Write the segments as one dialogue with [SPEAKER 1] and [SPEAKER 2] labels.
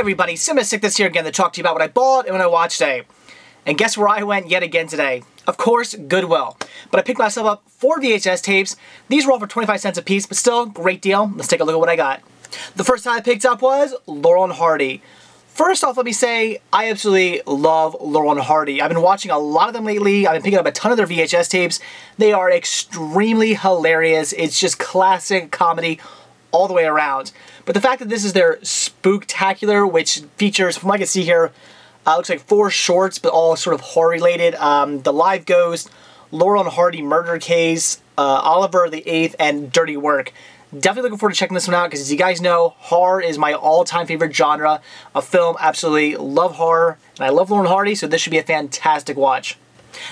[SPEAKER 1] everybody, Sick here again to talk to you about what I bought and what I watched today. And guess where I went yet again today? Of course, Goodwill. But I picked myself up 4 VHS tapes. These were all for 25 cents a piece, but still, great deal. Let's take a look at what I got. The first time I picked up was Laurel and Hardy. First off, let me say, I absolutely love Laurel and Hardy. I've been watching a lot of them lately. I've been picking up a ton of their VHS tapes. They are extremely hilarious. It's just classic comedy all the way around. But the fact that this is their Spooktacular, which features, from what I can see here, looks like 4 shorts, but all sort of horror related. The Live Ghost, Laurel and Hardy Murder Case, Oliver the Eighth, and Dirty Work. Definitely looking forward to checking this one out, because as you guys know, horror is my all-time favorite genre of film. Absolutely love horror, and I love Laurel and Hardy, so this should be a fantastic watch.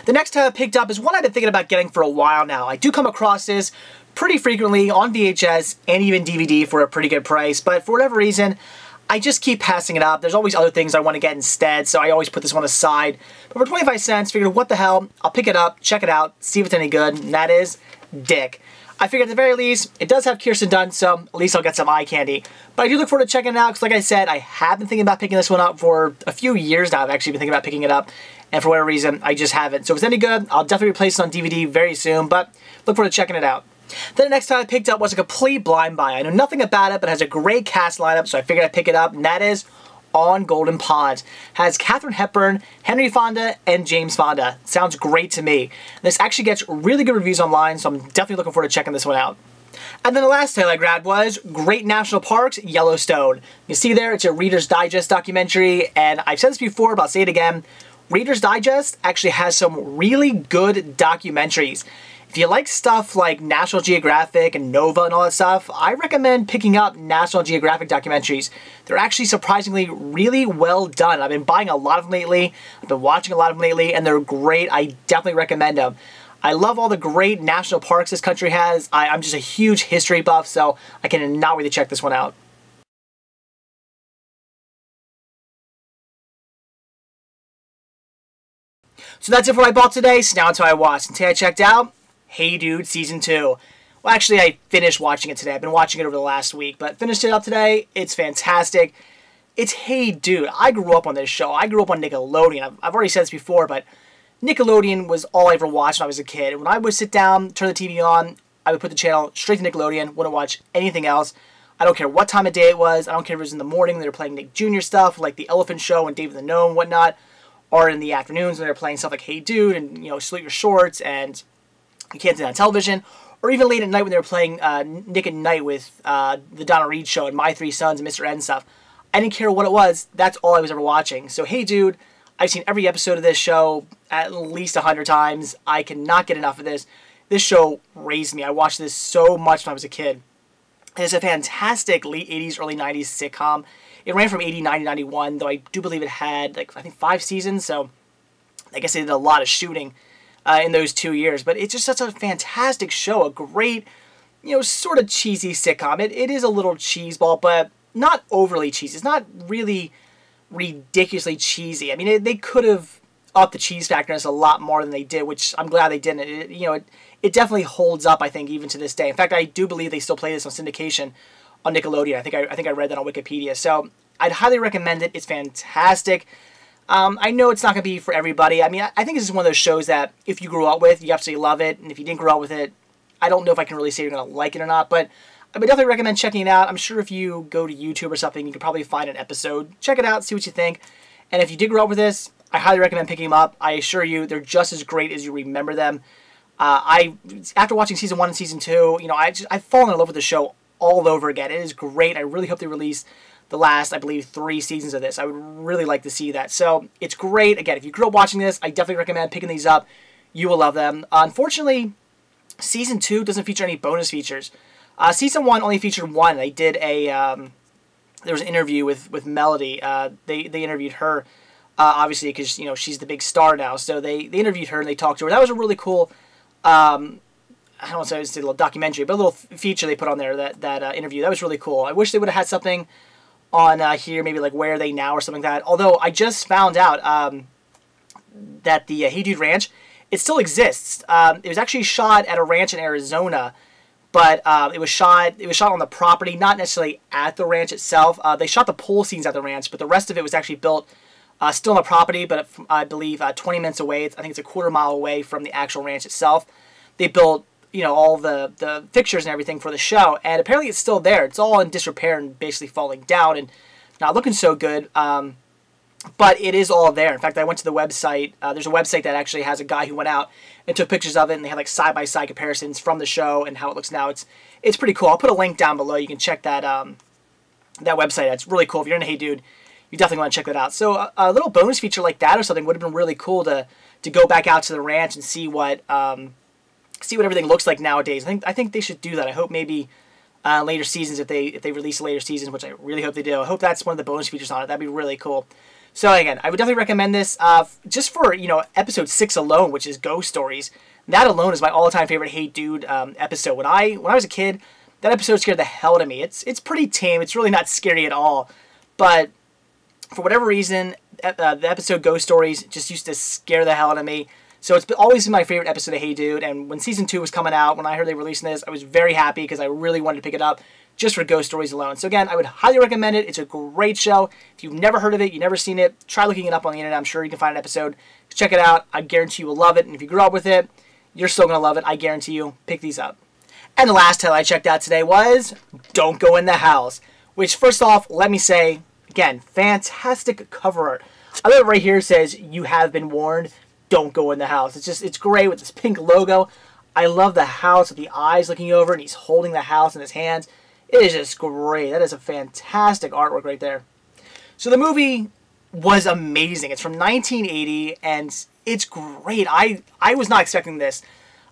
[SPEAKER 1] The next time I picked up is one I've been thinking about getting for a while now. I do come across this pretty frequently on VHS and even DVD for a pretty good price, but for whatever reason, I just keep passing it up. There's always other things I want to get instead, so I always put this one aside. But for 25 cents, figured, what the hell, I'll pick it up, check it out, see if it's any good, and that is Dick. I figured at the very least, it does have Kirsten Dunst, so at least I'll get some eye candy. But I do look forward to checking it out, because like I said, I have been thinking about picking this one up for a few years now. I've actually been thinking about picking it up, and for whatever reason, I just haven't. So if it's any good, I'll definitely replace it on DVD very soon, but look forward to checking it out. Then the next time I picked up was a complete blind buy. I know nothing about it, but it has a great cast lineup, so I figured I'd pick it up, and that is On Golden Pond. Has Katharine Hepburn, Henry Fonda, and James Fonda. Sounds great to me. This actually gets really good reviews online, so I'm definitely looking forward to checking this one out. And then the last tale I grabbed was Great National Parks, Yellowstone. You see there, it's a Reader's Digest documentary, and I've said this before, but I'll say it again. Reader's Digest actually has some really good documentaries. If you like stuff like National Geographic and Nova and all that stuff, I recommend picking up National Geographic documentaries. They're actually surprisingly really well done. I've been buying a lot of them lately. I've been watching a lot of them lately, and they're great. I definitely recommend them. I love all the great national parks this country has. I'm just a huge history buff, so I cannot wait to check this one out. So that's it for what I bought today. So now it's what I watched. And today I checked out Hey Dude Season 2. Well, actually, I finished watching it today. I've been watching it over the last week, but finished it up today. It's fantastic. It's Hey Dude. I grew up on this show. I grew up on Nickelodeon. I've already said this before, but Nickelodeon was all I ever watched when I was a kid. When I would sit down, turn the TV on, I would put the channel straight to Nickelodeon. Wouldn't watch anything else. I don't care what time of day it was. I don't care if it was in the morning when they were playing Nick Jr. stuff, like The Elephant Show and David the Gnome and whatnot, or in the afternoons when they were playing stuff like Hey Dude and, you know, Salute Your Shorts and You Can't See That on Television, or even late at night when they were playing Nick at Night with the Donna Reed Show and My Three Sons and Mr. Ed and stuff. I didn't care what it was. That's all I was ever watching. So Hey Dude, I've seen every episode of this show at least 100 times. I cannot get enough of this. This show raised me. I watched this so much when I was a kid. It's a fantastic late 80s, early 90s sitcom. It ran from 89 to 91, though I do believe it had, like, I think 5 seasons, so I guess they did a lot of shooting in those 2 years. But it's just such a fantastic show, a great, you know, sort of cheesy sitcom. It is a little cheeseball, but not overly cheesy. It's not really ridiculously cheesy. I mean, they could have upped the cheese factor a lot more than they did, which I'm glad they didn't. It definitely holds up, I think, even to this day. In fact, I do believe they still play this on syndication on Nickelodeon. I think I read that on Wikipedia. So I'd highly recommend it. It's fantastic. I know it's not going to be for everybody. I mean, I think this is one of those shows that if you grew up with, you absolutely love it. And if you didn't grow up with it, I don't know if I can really say you're going to like it or not. But I would definitely recommend checking it out. I'm sure if you go to YouTube or something, you can probably find an episode. Check it out, see what you think. And if you did grow up with this, I highly recommend picking them up. I assure you, they're just as great as you remember them. After watching Season 1 and Season 2, you know, I've fallen in love with the show all over again. It is great. I really hope they release the last, I believe, 3 seasons of this. I would really like to see that. So it's great. Again, if you grew up watching this, I definitely recommend picking these up. You will love them. Unfortunately, Season 2 doesn't feature any bonus features. Season 1 only featured one. They did a, there was an interview with Melody. They interviewed her, obviously, because, you know, she's the big star now. So they interviewed her and they talked to her. That was a really cool, I don't want to say a little documentary, but a little feature they put on there, that interview. That was really cool. I wish they would have had something on here, maybe like Where Are They Now or something like that. Although I just found out that the Hey Dude Ranch, it still exists. It was actually shot at a ranch in Arizona, but it was shot on the property, not necessarily at the ranch itself. They shot the pool scenes at the ranch, but the rest of it was actually built still on the property, but I believe 20 minutes away. I think it's a quarter-mile away from the actual ranch itself. They built, you know, all the fixtures and everything for the show, and apparently it's still there. It's all in disrepair and basically falling down and not looking so good, but it is all there. In fact, I went to the website. There's a website that actually has a guy who went out and took pictures of it, and they had like side-by-side comparisons from the show and how it looks now. It's pretty cool. I'll put a link down below. You can check that that website. It's really cool. If you're into Hey Dude, you definitely want to check that out. So a little bonus feature like that or something would have been really cool to go back out to the ranch and see what everything looks like nowadays. I think they should do that. I hope maybe later seasons, if they release later seasons, which I really hope they do. I hope that's one of the bonus features on it. That'd be really cool. So again, I would definitely recommend this just for, you know, episode 6 alone, which is Ghost Stories. That alone is my all-time favorite Hey Dude episode. When I was a kid, that episode scared the hell out of me. It's pretty tame. It's really not scary at all. But for whatever reason, the episode Ghost Stories just used to scare the hell out of me. So it's always been my favorite episode of Hey Dude. And when season 2 was coming out, when I heard they were releasing this, I was very happy because I really wanted to pick it up just for Ghost Stories alone. So again, I would highly recommend it. It's a great show. If you've never heard of it, you've never seen it, try looking it up on the internet. I'm sure you can find an episode. Check it out. I guarantee you will love it. And if you grew up with it, you're still going to love it. I guarantee you. Pick these up. And the last title I checked out today was Don't Go in the House, which first off, let me say, again, fantastic cover art. I love it right here. It says, "You have been warned. Don't go in the house." It's great with this pink logo. I love the house with the eyes looking over, and he's holding the house in his hands. It is just great. That is a fantastic artwork right there. So the movie was amazing. It's from 1980, and it's great. I was not expecting this.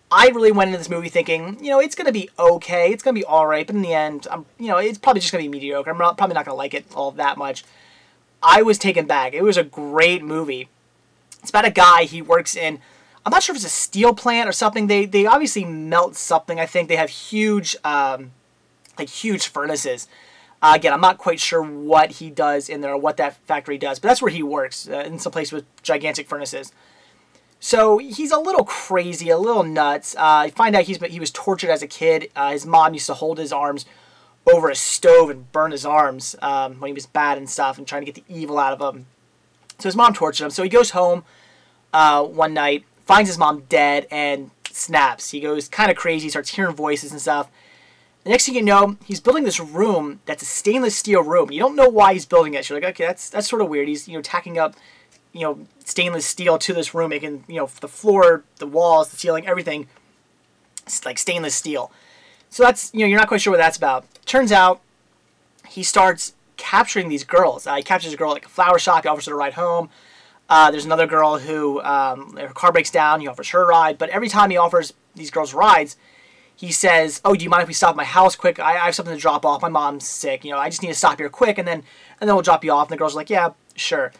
[SPEAKER 1] I really went into this movie thinking, you know, it's going to be okay. It's going to be all right. But in the end, you know, it's probably just going to be mediocre. I'm probably not going to like it all that much. I was taken back. It was a great movie. It's about a guy. He works in, I'm not sure if it's a steel plant or something. They obviously melt something. I think they have huge, like huge furnaces. Again, I'm not quite sure what he does in there or what that factory does, but that's where he works, in some place with gigantic furnaces. So he's a little crazy, a little nuts. You find out he was tortured as a kid. His mom used to hold his arms over a stove and burn his arms when he was bad and stuff and trying to get the evil out of him. So his mom tortured him. So he goes home one night, finds his mom dead, and snaps. He goes kind of crazy, starts hearing voices and stuff. The next thing you know, he's building this room that's a stainless steel room. You don't know why he's building it. You're like, okay, that's sort of weird. He's, you know, tacking up, you know, stainless steel to this room, making, you know, the floor, the walls, the ceiling, everything, it's like stainless steel. So that's, you know, you're not quite sure what that's about. Turns out, he starts capturing these girls. He captures a girl at like a flower shop. He offers her a ride home. There's another girl who, her car breaks down. He offers her a ride. But every time he offers these girls rides, he says, "Oh, do you mind if we stop at my house quick? I have something to drop off. My mom's sick. You know, I just need to stop here quick, and then we'll drop you off." And the girl's like, "Yeah, sure."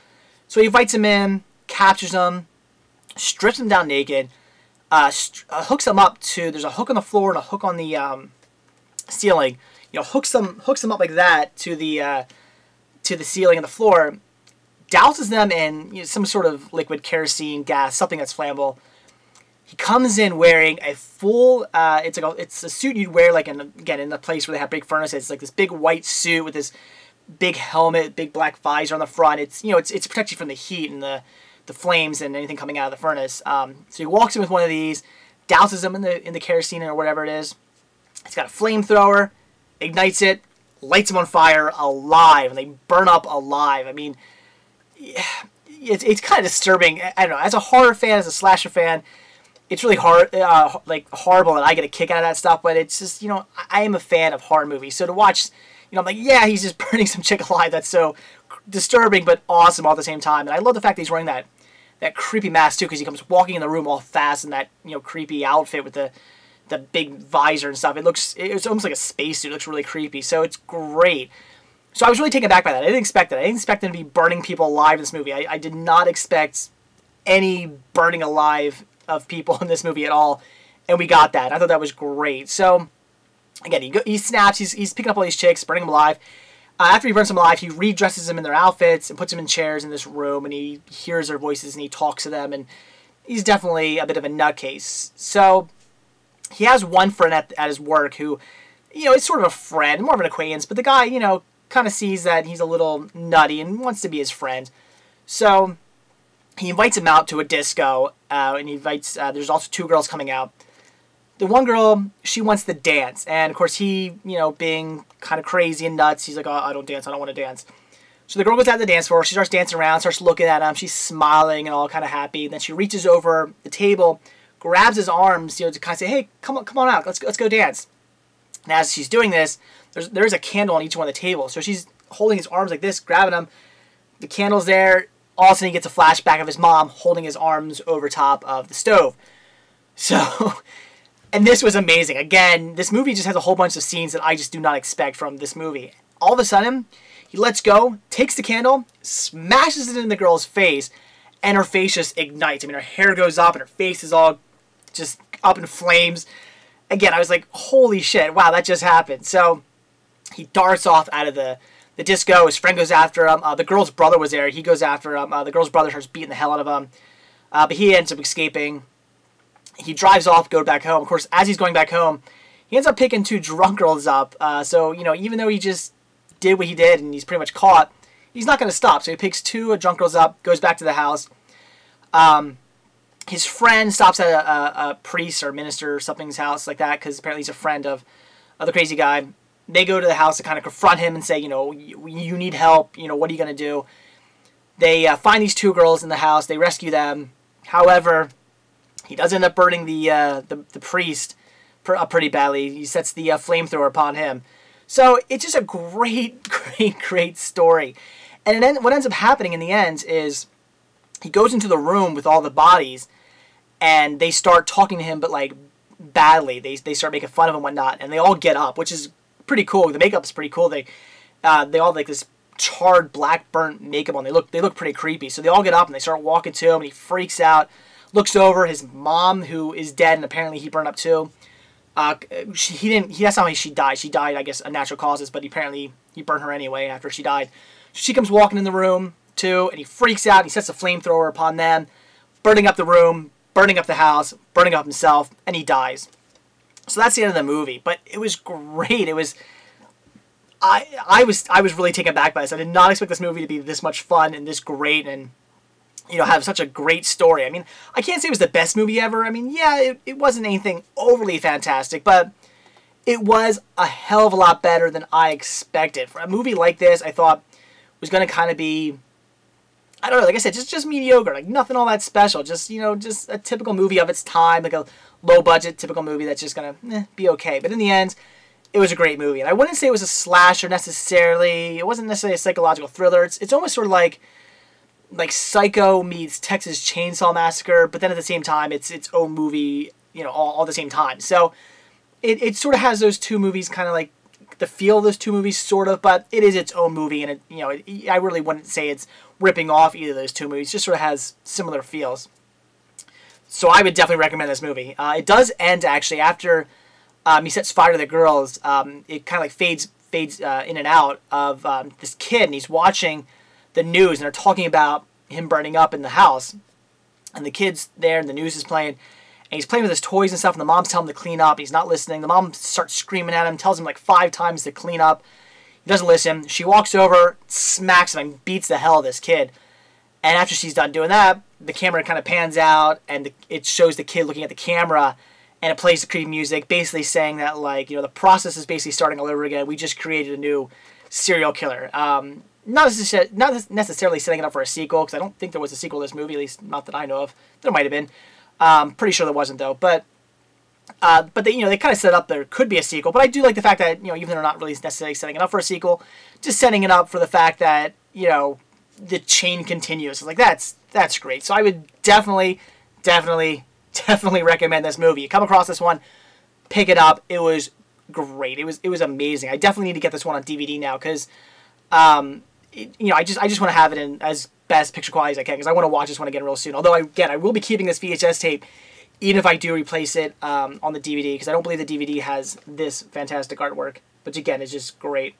[SPEAKER 1] So he invites him in, captures him, strips him down naked, hooks him up to. There's a hook on the floor and a hook on the ceiling. You know, hooks him up like that to the ceiling and the floor. Douses them in, you know, some sort of liquid, kerosene, gas, something that's flammable. He comes in wearing a full, it's a suit you'd wear like in the place where they have big furnaces. It's like this big white suit with this big helmet, big black visor on the front. It's, you know, it's protects you from the heat and the flames and anything coming out of the furnace. So he walks in with one of these, douses them in the kerosene or whatever it is. He's got a flamethrower, ignites it, lights them on fire alive, and they burn up alive. I mean, it's kind of disturbing. I don't know. As a horror fan, as a slasher fan, it's really hard, like horrible, and I get a kick out of that stuff. But it's just, you know, I am a fan of horror movies, so to watch, you know, I'm like, yeah, he's just burning some chick alive. That's so disturbing, but awesome all at the same time. And I love the fact that he's wearing that creepy mask too, because he comes walking in the room all fast in that, you know, creepy outfit with the big visor and stuff. It's almost like a spacesuit. It looks really creepy. So it's great. So I was really taken back by that. I didn't expect it. I didn't expect him to be burning people alive in this movie. I did not expect any burning alive of people in this movie at all, and we got that. I thought that was great. So again, he snaps. He's picking up all these chicks, burning them alive. After he burns them alive, he redresses them in their outfits and puts them in chairs in this room, and he hears their voices and he talks to them, and he's definitely a bit of a nutcase. So he has one friend at his work who, is sort of a friend, more of an acquaintance, but the guy, kind of sees that he's a little nutty and wants to be his friend. So he invites him out to a disco, and he invites, there's also 2 girls coming out. The one girl, she wants to dance, and of course he, being kind of crazy and nuts, he's like, oh, I don't dance, I don't want to dance. So the girl goes out to the dance floor, she starts dancing around, starts looking at him, she's smiling and all kind of happy, and then she reaches over the table, grabs his arms, to kind of say, hey, come on out, let's go dance. And as she's doing this, there's a candle on each one of the tables. So she's holding his arms like this, grabbing him. The candle's there. All of a sudden he gets a flashback of his mom holding his arms over top of the stove. So, and this was amazing. Again, this movie just has a whole bunch of scenes that I just do not expect from this movie. All of a sudden, he lets go, takes the candle, smashes it in the girl's face, and her face just ignites. I mean, her hair goes up and her face is all just up in flames. Again, I was like, holy shit, wow, that just happened. So he darts off out of the disco. His friend goes after him. The girl's brother was there. He goes after him. The girl's brother starts beating the hell out of him. But he ends up escaping. He drives off, goes back home. Of course, as he's going back home, he ends up picking 2 drunk girls up. So, even though he just did what he did and he's pretty much caught, he's not going to stop. So he picks 2 drunk girls up, goes back to the house. His friend stops at a priest or minister or something's house like that, because apparently he's a friend of the crazy guy. They go to the house to kind of confront him and say, you need help. What are you going to do? They find these 2 girls in the house. They rescue them. However, he does end up burning the priest pretty badly. He sets the flamethrower upon him. So it's just a great, great, great story. And then what ends up happening in the end is he goes into the room with all the bodies, and they start talking to him, but like badly. They start making fun of him and whatnot, and they all get up, which is pretty cool. The makeup's pretty cool. They all have like this charred black burnt makeup on. They look pretty creepy. So they all get up and they start walking to him, and he freaks out, looks over. His mom, who is dead, and apparently he burned up too. That's not how she died. She died, I guess, of natural causes, but apparently he burned her anyway after she died. So she comes walking in the room too, and he freaks out. He sets a flamethrower upon them, burning up the room, burning up the house, burning up himself, and he dies. So that's the end of the movie. But it was great. It was. I was really taken aback by this. I did not expect this movie to be this much fun and this great, and have such a great story. I mean, I can't say it was the best movie ever. I mean, yeah, it wasn't anything overly fantastic, but it was a hell of a lot better than I expected. For a movie like this, I thought was going to kind of be, I don't know, like I said, just mediocre, like nothing all that special. Just, just a typical movie of its time, like a low-budget typical movie that's just going to be okay. But in the end, it was a great movie. And I wouldn't say it was a slasher necessarily. It wasn't necessarily a psychological thriller. It's almost sort of like Psycho meets Texas Chainsaw Massacre, but then at the same time, it's its own movie, all at the same time. So it sort of has those 2 movies kind of like the feel of those 2 movies, sort of, but it is its own movie, and I really wouldn't say it's ripping off either of those 2 movies. It just sort of has similar feels. So I would definitely recommend this movie. It does end actually after he sets fire to the girls. It kind of like fades in and out of this kid, and he's watching the news, and they're talking about him burning up in the house, and the kid's there, and the news is playing, and he's playing with his toys and stuff, and the mom's telling him to clean up. He's not listening. The mom starts screaming at him, tells him like 5 times to clean up. He doesn't listen. She walks over, smacks him, and beats the hell out of this kid. And after she's done doing that, the camera kind of pans out, and it shows the kid looking at the camera, and it plays the creepy music, basically saying that, like, the process is basically starting all over again. We just created a new serial killer. Not necessarily setting it up for a sequel, because I don't think there was a sequel to this movie, at least not that I know of. There might have been. Pretty sure there wasn't, though. But they kind of set up there could be a sequel. But I do like the fact that, even though they're not really necessarily setting it up for a sequel, just setting it up for the fact that, the chain continues. It's like, that's great. So I would definitely recommend this movie. You come across this one, pick it up. It was great. It was amazing. I definitely need to get this one on DVD now, because I just want to have it in as best picture quality as I can, because I want to watch this one again real soon. Although I will be keeping this VHS tape even if I do replace it on the DVD, because I don't believe the DVD has this fantastic artwork, which again is just great.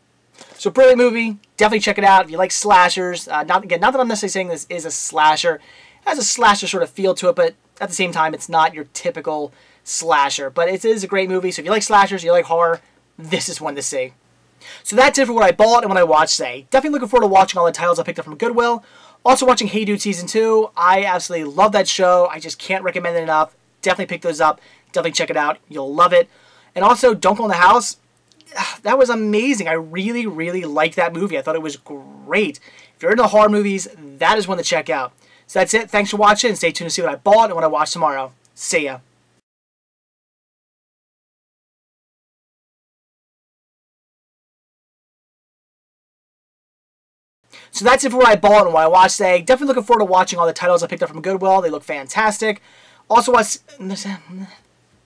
[SPEAKER 1] So brilliant movie, definitely check it out if you like slashers. Not that I'm necessarily saying this is a slasher. It has a slasher sort of feel to it, but at the same time it's not your typical slasher. But it is a great movie, so if you like slashers, you like horror, this is one to see. So that's it for what I bought and what I watched today. Definitely looking forward to watching all the titles I picked up from Goodwill. Also watching Hey Dude Season 2. I absolutely love that show. I just can't recommend it enough. Definitely pick those up. Definitely check it out. You'll love it. And also, Don't Go in the House. That was amazing. I really, really liked that movie. I thought it was great. If you're into horror movies, that is one to check out. So that's it. Thanks for watching, and stay tuned to see what I bought and what I watch tomorrow. See ya. So that's it for what I bought and what I watched today. Definitely looking forward to watching all the titles I picked up from Goodwill. They look fantastic. Also watch...